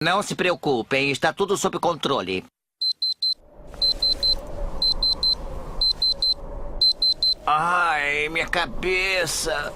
Não se preocupem, está tudo sob controle. Ai, minha cabeça.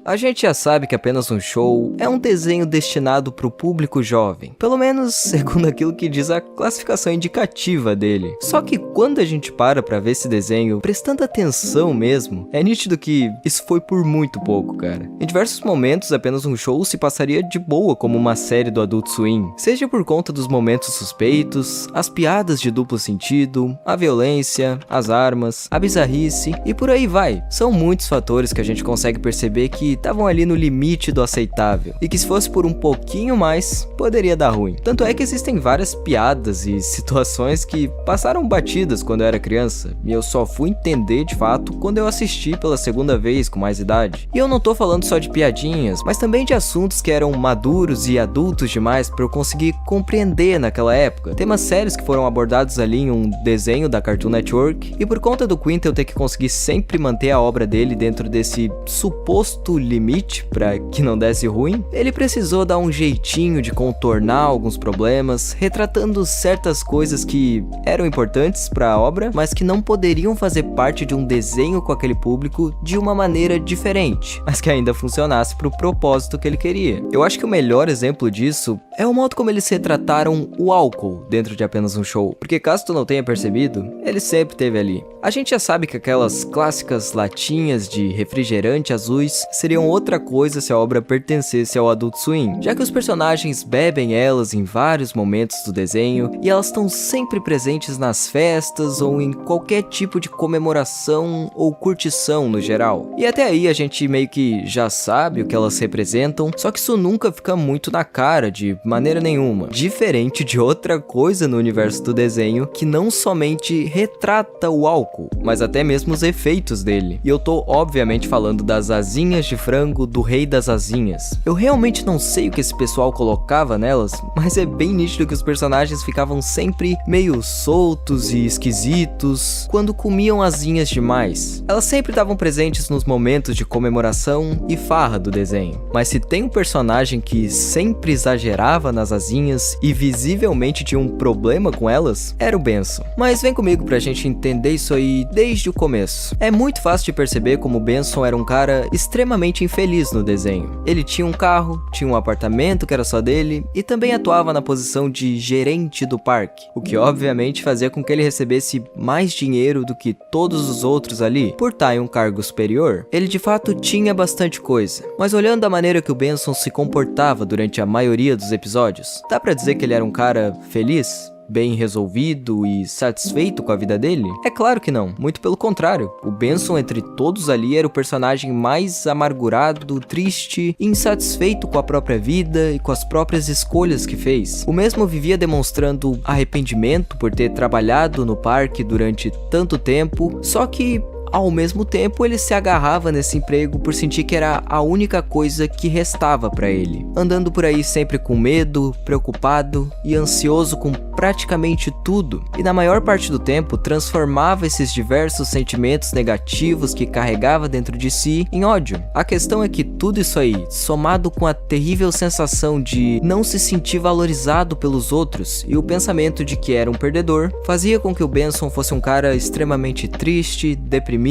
A gente já sabe que Apenas um Show é um desenho destinado para o público jovem, pelo menos segundo aquilo que diz a classificação indicativa dele. Só que quando a gente para ver esse desenho, prestando atenção mesmo, é nítido que isso foi por muito pouco, cara. Em diversos momentos, Apenas um Show se passaria de boa como uma série do Adult Swim, seja por conta dos momentos suspeitos, as piadas de duplo sentido, a violência, as armas, a bizarrice e por aí vai. São muitos fatores que a gente consegue perceber que estavam ali no limite do aceitável, e que se fosse por um pouquinho mais, poderia dar ruim. Tanto é que existem várias piadas e situações que passaram batidas quando eu era criança, e eu só fui entender de fato quando eu assisti pela segunda vez com mais idade. E eu não tô falando só de piadinhas, mas também de assuntos que eram maduros e adultos demais para eu conseguir compreender naquela época. Temas sérios que foram abordados ali em um desenho da Cartoon Network, e por conta do Quintel ter que conseguir sempre manter a obra dele dentro desse suposto limite para que não desse ruim, ele precisou dar um jeitinho de contornar alguns problemas, retratando certas coisas que eram importantes para a obra, mas que não poderiam fazer parte de um desenho com aquele público de uma maneira diferente, mas que ainda funcionasse para o propósito que ele queria. Eu acho que o melhor exemplo disso é o modo como eles retrataram o álcool dentro de Apenas um Show, porque caso tu não tenha percebido, ele sempre esteve ali. A gente já sabe que aquelas clássicas latinhas de refrigerante azuis seriam outra coisa se a obra pertencesse ao Adult Swim, já que os personagens bebem elas em vários momentos do desenho e elas estão sempre presentes nas festas ou em qualquer tipo de comemoração ou curtição no geral. E até aí a gente meio que já sabe o que elas representam, só que isso nunca fica muito na cara de maneira nenhuma, diferente de outra coisa no universo do desenho que não somente retrata o álcool, mas até mesmo os efeitos dele. E eu tô obviamente falando das asinhas de frango do Rei das Asinhas. Eu realmente não sei o que esse pessoal colocava nelas, mas é bem nítido que os personagens ficavam sempre meio soltos e esquisitos quando comiam asinhas demais. Elas sempre estavam presentes nos momentos de comemoração e farra do desenho, mas se tem um personagem que sempre exagerava nas asinhas e visivelmente tinha um problema com elas, era o Benson. Mas vem comigo pra gente entender isso aí desde o começo. É muito fácil de perceber como o Benson era um cara extremamente infeliz no desenho. Ele tinha um carro, tinha um apartamento que era só dele e também atuava na posição de gerente do parque, o que obviamente fazia com que ele recebesse mais dinheiro do que todos os outros ali, por estar em um cargo superior. Ele de fato tinha bastante coisa, mas olhando a maneira que o Benson se comportava durante a maioria dos episódios, dá pra dizer que ele era um cara feliz? Bem resolvido e satisfeito com a vida dele? É claro que não, muito pelo contrário. O Benson entre todos ali era o personagem mais amargurado, triste e insatisfeito com a própria vida e com as próprias escolhas que fez. O mesmo vivia demonstrando arrependimento por ter trabalhado no parque durante tanto tempo, só que ao mesmo tempo, ele se agarrava nesse emprego por sentir que era a única coisa que restava para ele, andando por aí sempre com medo, preocupado e ansioso com praticamente tudo, e na maior parte do tempo transformava esses diversos sentimentos negativos que carregava dentro de si em ódio. A questão é que tudo isso aí, somado com a terrível sensação de não se sentir valorizado pelos outros e o pensamento de que era um perdedor, fazia com que o Benson fosse um cara extremamente triste, deprimido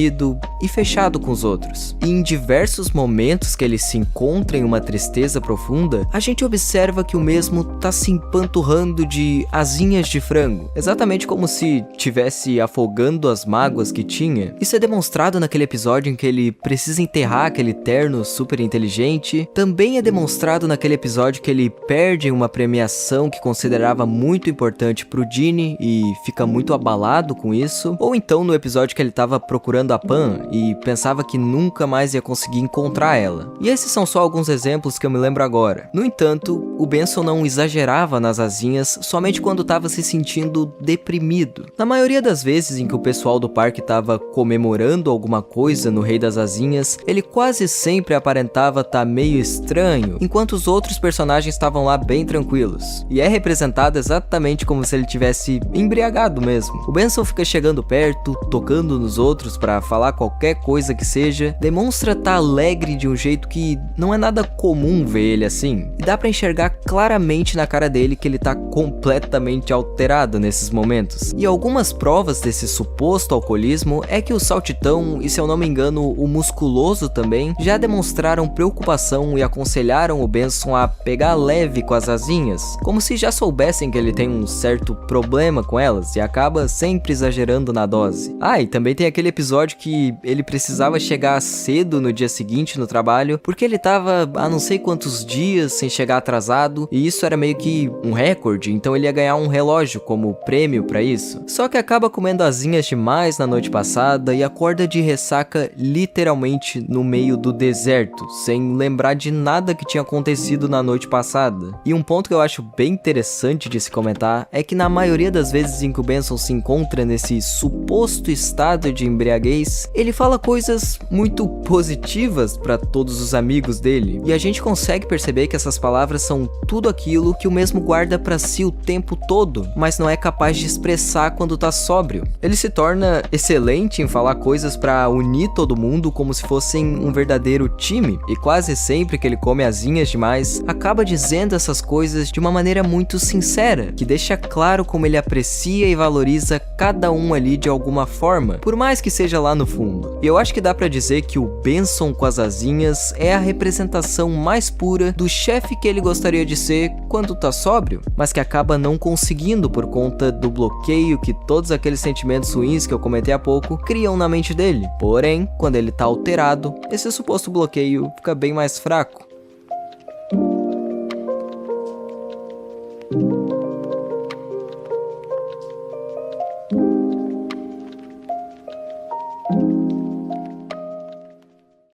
e fechado com os outros. E em diversos momentos que ele se encontra em uma tristeza profunda, a gente observa que o mesmo tá se empanturrando de asinhas de frango, exatamente como se tivesse afogando as mágoas que tinha. Isso é demonstrado naquele episódio em que ele precisa enterrar aquele terno super inteligente, também é demonstrado naquele episódio que ele perde uma premiação que considerava muito importante pro Ginny e fica muito abalado com isso, ou então no episódio que ele tava procurando a Pam e pensava que nunca mais ia conseguir encontrar ela. E esses são só alguns exemplos que eu me lembro agora. No entanto, o Benson não exagerava nas asinhas somente quando estava se sentindo deprimido. Na maioria das vezes em que o pessoal do parque estava comemorando alguma coisa no Rei das Asinhas, ele quase sempre aparentava estar meio estranho, enquanto os outros personagens estavam lá bem tranquilos. E é representado exatamente como se ele tivesse embriagado mesmo. O Benson fica chegando perto, tocando nos outros pra falar qualquer coisa que seja, demonstra estar alegre de um jeito que não é nada comum ver ele assim. E dá pra enxergar claramente na cara dele que ele tá completamente alterado nesses momentos. E algumas provas desse suposto alcoolismo é que o Saltitão, e se eu não me engano o Musculoso também, já demonstraram preocupação e aconselharam o Benson a pegar leve com as asinhas, como se já soubessem que ele tem um certo problema com elas e acaba sempre exagerando na dose. Ah, e também tem aquele episódio que ele precisava chegar cedo no dia seguinte no trabalho, porque ele tava há não sei quantos dias sem chegar atrasado, e isso era meio que um recorde, então ele ia ganhar um relógio como prêmio pra isso. Só que acaba comendo asinhas demais na noite passada e acorda de ressaca literalmente no meio do deserto, sem lembrar de nada que tinha acontecido na noite passada. E um ponto que eu acho bem interessante de se comentar é que na maioria das vezes em que o Benson se encontra nesse suposto estado de embriaguez, ele fala coisas muito positivas para todos os amigos dele, e a gente consegue perceber que essas palavras são tudo aquilo que o mesmo guarda para si o tempo todo, mas não é capaz de expressar quando tá sóbrio. Ele se torna excelente em falar coisas para unir todo mundo como se fossem um verdadeiro time, e quase sempre que ele come asinhas demais, acaba dizendo essas coisas de uma maneira muito sincera, que deixa claro como ele aprecia e valoriza cada um ali de alguma forma, por mais que seja lá no fundo. E eu acho que dá pra dizer que o Benson com as asinhas é a representação mais pura do chefe que ele gostaria de ser quando tá sóbrio, mas que acaba não conseguindo por conta do bloqueio que todos aqueles sentimentos ruins que eu comentei há pouco criam na mente dele. Porém, quando ele tá alterado, esse suposto bloqueio fica bem mais fraco.